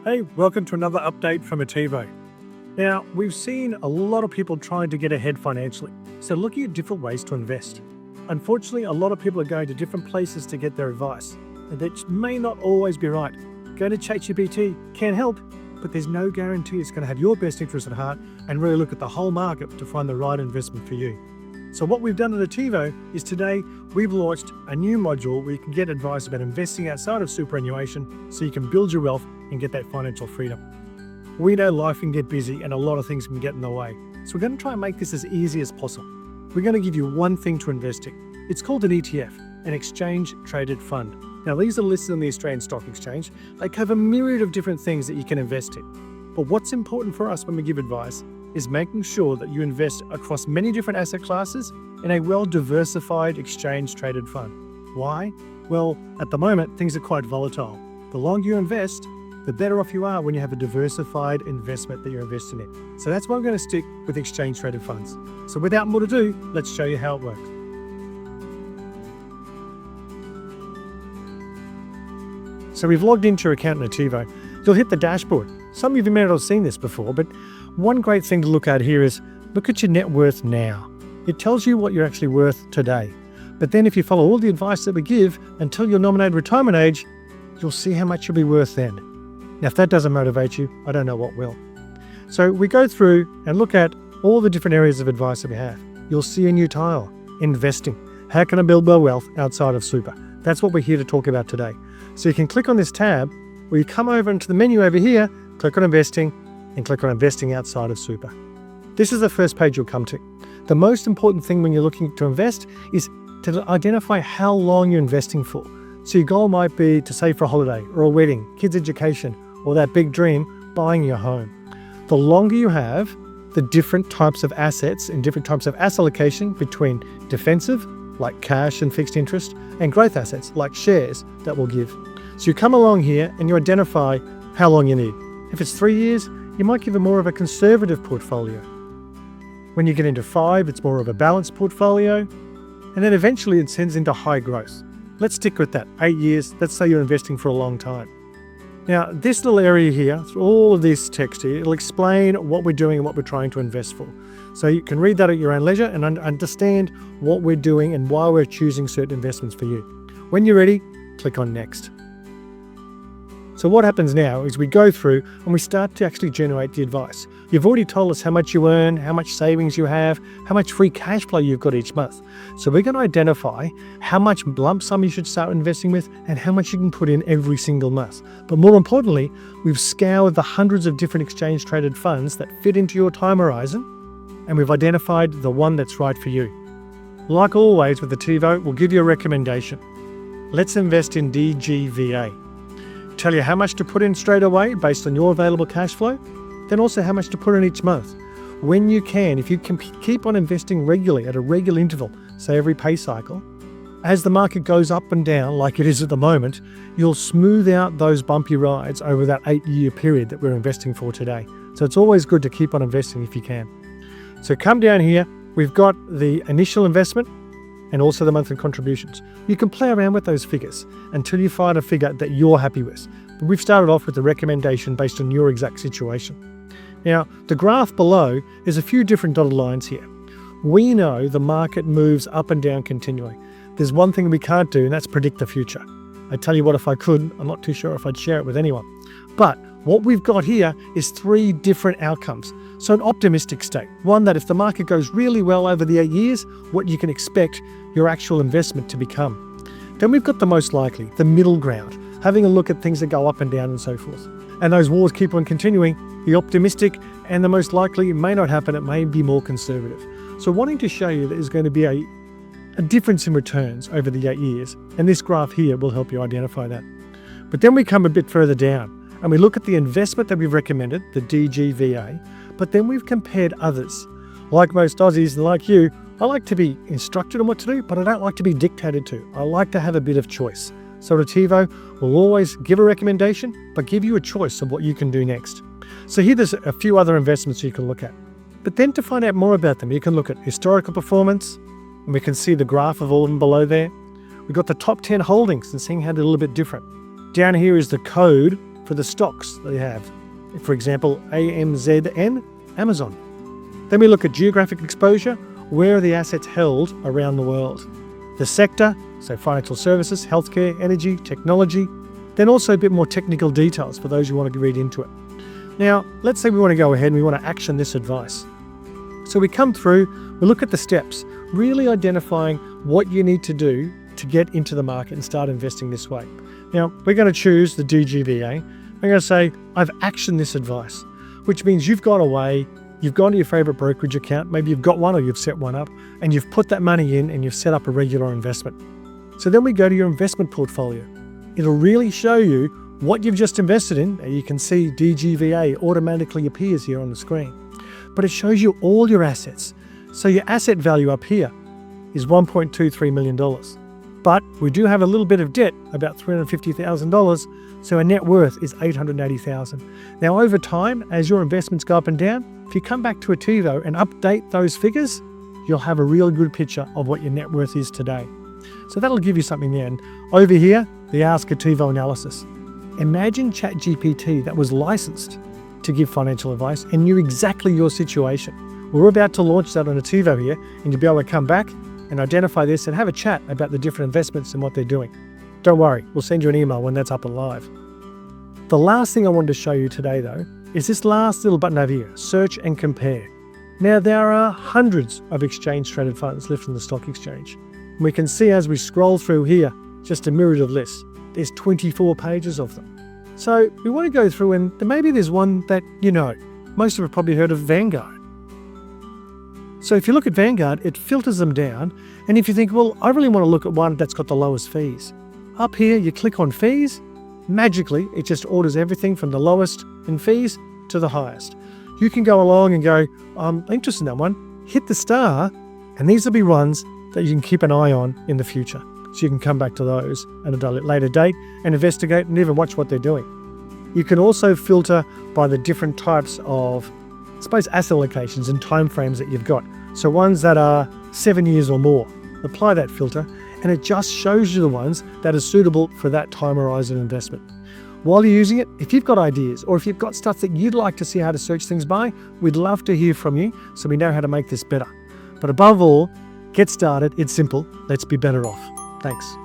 Hey, welcome to another update from Otivo. Now, we've seen a lot of people trying to get ahead financially, so looking at different ways to invest. Unfortunately, a lot of people are going to different places to get their advice, and that may not always be right. Going to ChatGPT can help, but there's no guarantee it's going to have your best interest at heart and really look at the whole market to find the right investment for you. So what we've done at Otivo is today we've launched a new module where you can get advice about investing outside of superannuation so you can build your wealth and get that financial freedom. We know life can get busy and a lot of things can get in the way. So we're going to try and make this as easy as possible. We're going to give you one thing to invest in. It's called an ETF, an exchange traded fund. Now these are listed on the Australian Stock Exchange. They cover a myriad of different things that you can invest in. But what's important for us when we give advice is making sure that you invest across many different asset classes in a well-diversified exchange traded fund. Why? Well, at the moment, things are quite volatile. The longer you invest, the better off you are when you have a diversified investment that you're investing in. So that's why I'm going to stick with exchange traded funds. So without more ado, let's show you how it works. So we've logged into your account in Otivo. You'll hit the dashboard. Some of you may not have seen this before, but one great thing to look at here is look at your net worth now. It tells you what you're actually worth today. But then if you follow all the advice that we give until your nominated retirement age, you'll see how much you'll be worth then. Now, if that doesn't motivate you, I don't know what will. So we go through and look at all the different areas of advice that we have. You'll see a new tile, investing. How can I build my wealth outside of super? That's what we're here to talk about today. So you can click on this tab, or you come over into the menu over here, click on investing, and click on investing outside of super. This is the first page you'll come to. The most important thing when you're looking to invest is to identify how long you're investing for. So your goal might be to save for a holiday or a wedding, kids' education, or that big dream, buying your home. The longer you have, the different types of assets and different types of asset allocation between defensive, like cash and fixed interest, and growth assets, like shares, that will give. So you come along here and you identify how long you need. If it's 3 years, you might give it more of a conservative portfolio. When you get into 5, it's more of a balanced portfolio. And then eventually it sends into high growth. Let's stick with that. 8 years, let's say you're investing for a long time. Now, this little area here, through all of this text here, it'll explain what we're doing and what we're trying to invest for. So you can read that at your own leisure and understand what we're doing and why we're choosing certain investments for you. When you're ready, click on Next. So what happens now is we go through and we start to actually generate the advice. You've already told us how much you earn, how much savings you have, how much free cash flow you've got each month. So we're going to identify how much lump sum you should start investing with and how much you can put in every single month. But more importantly, we've scoured the hundreds of different exchange traded funds that fit into your time horizon, and we've identified the one that's right for you. Like always with Otivo, we'll give you a recommendation. Let's invest in DGVA. Tell you how much to put in straight away based on your available cash flow, then also how much to put in each month. When you can, if you can keep on investing regularly at a regular interval, say every pay cycle, as the market goes up and down like it is at the moment, you'll smooth out those bumpy rides over that 8-year period that we're investing for today. So it's always good to keep on investing if you can. So come down here, we've got the initial investment and also the monthly contributions. You can play around with those figures until you find a figure that you're happy with. But we've started off with a recommendation based on your exact situation. Now, the graph below is a few different dotted lines here. We know the market moves up and down continually. There's one thing we can't do, and that's predict the future. I tell you what, if I could, I'm not too sure if I'd share it with anyone. But what we've got here is 3 different outcomes. So an optimistic state, one that if the market goes really well over the 8 years, what you can expect your actual investment to become. Then we've got the most likely, the middle ground, having a look at things that go up and down and so forth. And those wars keep on continuing, the optimistic and the most likely it may not happen, it may be more conservative. So wanting to show you that there's going to be a difference in returns over the 8 years, and this graph here will help you identify that. But then we come a bit further down and we look at the investment that we've recommended, the DGVA, but then we've compared others. Like most Aussies and like you, I like to be instructed on what to do, but I don't like to be dictated to. I like to have a bit of choice. So at Otivo, we'll always give a recommendation, but give you a choice of what you can do next. So here there's a few other investments you can look at. But then to find out more about them, you can look at historical performance, and we can see the graph of all of them below there. We've got the top 10 holdings and seeing how they're a little bit different. Down here is the code for for the stocks they have. For example, AMZN, Amazon. Then we look at geographic exposure. Where are the assets held around the world? The sector, so financial services, healthcare, energy, technology. Then also a bit more technical details for those who want to read into it. Now, let's say we want to go ahead and we want to action this advice. So we come through, we look at the steps, really identifying what you need to do to get into the market and start investing this way. Now, we're going to choose the DGVA. I'm going to say, I've actioned this advice, which means you've gone away, you've gone to your favorite brokerage account, maybe you've got one or you've set one up, and you've put that money in and you've set up a regular investment. So then we go to your investment portfolio. It'll really show you what you've just invested in. You can see DGVA automatically appears here on the screen, but it shows you all your assets. So your asset value up here is $1.23 million. But we do have a little bit of debt, about $350,000, so our net worth is $880,000. Now over time, as your investments go up and down, if you come back to Otivo and update those figures, you'll have a real good picture of what your net worth is today. So that'll give you something there. And over here, the Ask Otivo analysis. Imagine ChatGPT that was licensed to give financial advice and knew exactly your situation. We're about to launch that on Otivo here, and you'll be able to come back and identify this and have a chat about the different investments and what they're doing. Don't worry, we'll send you an email when that's up and live. The last thing I wanted to show you today though, is this last little button over here, search and compare. Now there are hundreds of exchange traded funds listed on the stock exchange. And we can see as we scroll through here, just a myriad of lists. There's 24 pages of them. So we want to go through and maybe there's one that you know. Most of you have probably heard of Vanguard. So if you look at Vanguard, it filters them down. And if you think, well, I really want to look at one that's got the lowest fees. Up here, you click on fees. Magically, it just orders everything from the lowest in fees to the highest. You can go along and go, I'm interested in that one. Hit the star, and these will be ones that you can keep an eye on in the future. So you can come back to those at a later date and investigate and even watch what they're doing. You can also filter by the different types of, I suppose, asset allocations and timeframes that you've got. So ones that are 7 years or more, apply that filter, and it just shows you the ones that are suitable for that time horizon investment. While you're using it, if you've got ideas or if you've got stuff that you'd like to see how to search things by, we'd love to hear from you so we know how to make this better. But above all, get started. It's simple. Let's be better off. Thanks.